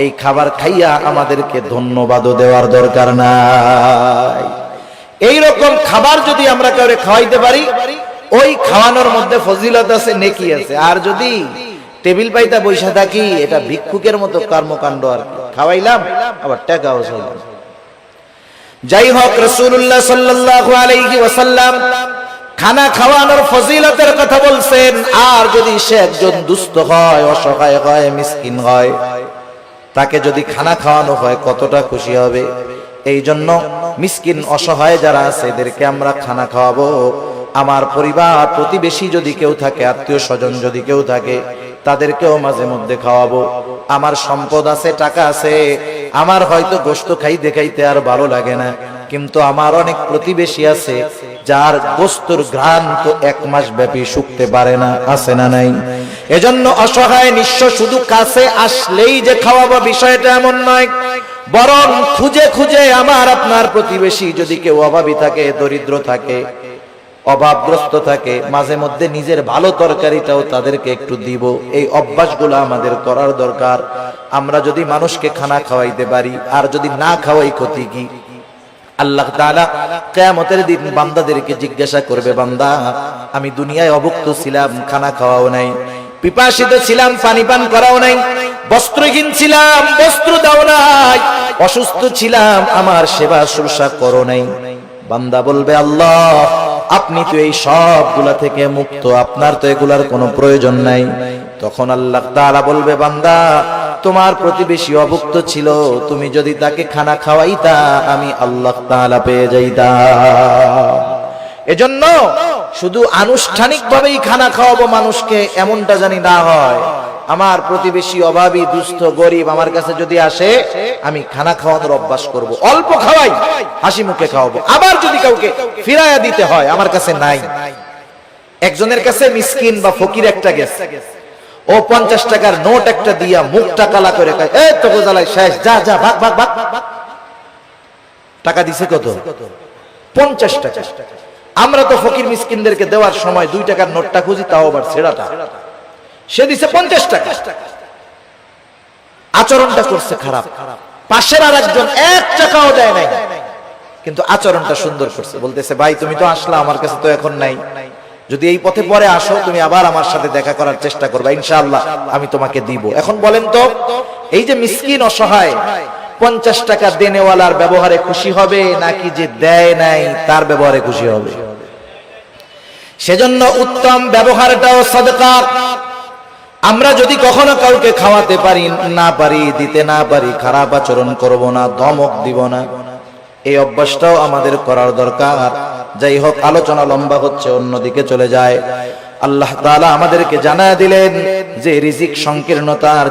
এই খাবার খাইয়া আমাদেরকে ধন্যবাদও দেওয়ার দরকার নাই। এই রকম খাবার যদি আমরা কাউকে খাওয়াইতে পারি, ওই খাওয়ানোর মধ্যে ফজিলত আছে, নেকি আছে। আর যদি টেবিল পাইতা বৈশা থাকি, এটা ভিক্ষুকের মতো কর্মকাণ্ড। আর খাওয়াইলাম আবার টাকাও চাইলাম। যাই হোক, রাসূলুল্লাহ সাল্লাল্লাহু আলাইহি ওয়াসাল্লাম খানা খাওয়ানোর ফজিলতের কথা বলছেন। আর যদি সে একজন দুস্থ হয়, অসহায় হয়, মিসকিন হয়, তাকে যদি খানা খাওয়ানো হয় কতটা খুশি হবে। এই জন্য মিসকিন অসহায় যারা আছে এদেরকে আমরা খানা খাওয়াবো। আমার পরিবার প্রতিবেশী যদি কেউ থাকে, আত্মীয় স্বজন যদি কেউ থাকে, তাদেরকেও মাঝে মধ্যে খাওয়াবো। আমার সম্পদ আছে, টাকা আছে, আমার হয়তো গোশত খাইতে খাইতে আর ভালো লাগে না, কিন্তু আমার অনেক প্রতিবেশী আছে যার গোশতর ঘ্রাণ তো 1 মাস ব্যাপী শুকতে পারে না, আছে না নাই? এজন্য অসহায় নিঃস্ব শুধু কাছে আসলেই যে খাওয়াবো বিষয়টা এমন নয়, বরং খুঁজে খুঁজে আমার আপনার প্রতিবেশী যদি কেউ অভাবী থাকে, দরিদ্র থাকে, অভাবগ্রস্ত থাকে, মাঝে মধ্যে নিজের ভালো তরকারিটাও তাদেরকে একটু দিব। এই অভ্যাসগুলো আমাদের করার দরকার। আমরা যদি মানুষকে খানা খাওয়াইতে পারি, আর যদি না খাওয়াই ক্ষতি কি? আল্লাহ তাআলা কিয়ামতের দিন বান্দাদেরকে জিজ্ঞাসা করবে, বান্দা আমি দুনিয়ায় অভুক্ত ছিলাম, খানা খাওয়াও নাই, পিপাসিত ছিলাম, পানি পান করাও নাই, বস্ত্রহীন ছিলাম, বস্ত্র দাও নাই, অসুস্থ ছিলাম, আমার সেবা শুশ্রূষা করো নাই। বান্দা বলবে, আল্লাহ আপনি তো এই সবগুলা থেকে মুক্ত, আপনার তো এগুলার কোনো প্রয়োজন নাই। তখন আল্লাহ তাআলা বলবে, বান্দা তোমার প্রতিবেশী অভুক্ত ছিল, তুমি যদি তাকে খানা খাওয়াইতা আমি আল্লাহ তাআলা পেয়ে যাইতাম। এজন্য শুধু আনুষ্ঠানিকভাবেই খানা খাওয়াবো মানুষকে, এমনটা জানি না হয়। আমার প্রতিবেশী অভাবী, দুস্থ, গরিব আমার কাছে যদি আসে, আমি খানা খাওয়ানোর অভ্যাস করব। অল্প খাওয়াই, হাসি মুখে খাওয়াবো। আবার যদি কাউকে ফিরাইয়া দিতে হয়, আমার কাছে নাই, একজনের কাছে মিসকিন বা ফকির একটা গেছে, ও 50 টাকার নোট একটা দিয়া মুখটা কালা করে কয়, এই তো গোজালাই শেষ, যা যা ভাগ ভাগ ভাগ। টাকা দিছে কত? 50 টাকা। আমরা তো ফকির মিসকিনদেরকে দেওয়ার সময় 2 টাকার নোটটা খুঁজি, তাও আবার ছেঁড়াটা। সে দিছে 50 টাকা। আচরণটা করছে খারাপ। পাশের আরেকজন 1 টাকাও দেয় নাই, কিন্তু আচরণটা সুন্দর করছে। বলতেছে, ভাই তুমি তো আসলা, আমার কাছে তো এখন নাই, যদি এই পথে পরে আসো তুমি আবার আমার সাথে দেখা করার চেষ্টা করবা, ইনশাআল্লাহ আমি তোমাকে দিব। এখন বলেন তো, এই যে মিসকিন অসহায় 50 টাকা দেনেওয়ালার ব্যবহারে খুশি হবে, নাকি যে দেয় নাই তার ব্যবহারে খুশি হবে? সেজন্য উত্তম ব্যবহারটাও সাদকা। আমরা যদি কখনো কাউকে খাওয়াতে পারি, না পারি, দিতে না পারি, খারাপ আচরণ করব না, ধমক দিব না, এই অভ্যাসটাও আমাদের করার দরকার। যাই হোক, আলোচনা লম্বা হচ্ছে, অন্যদিকে চলে যায়। আল্লাহ তাআলা আমাদেরকে জানায় দিলেন যে রিজিক সংকীর্ণতার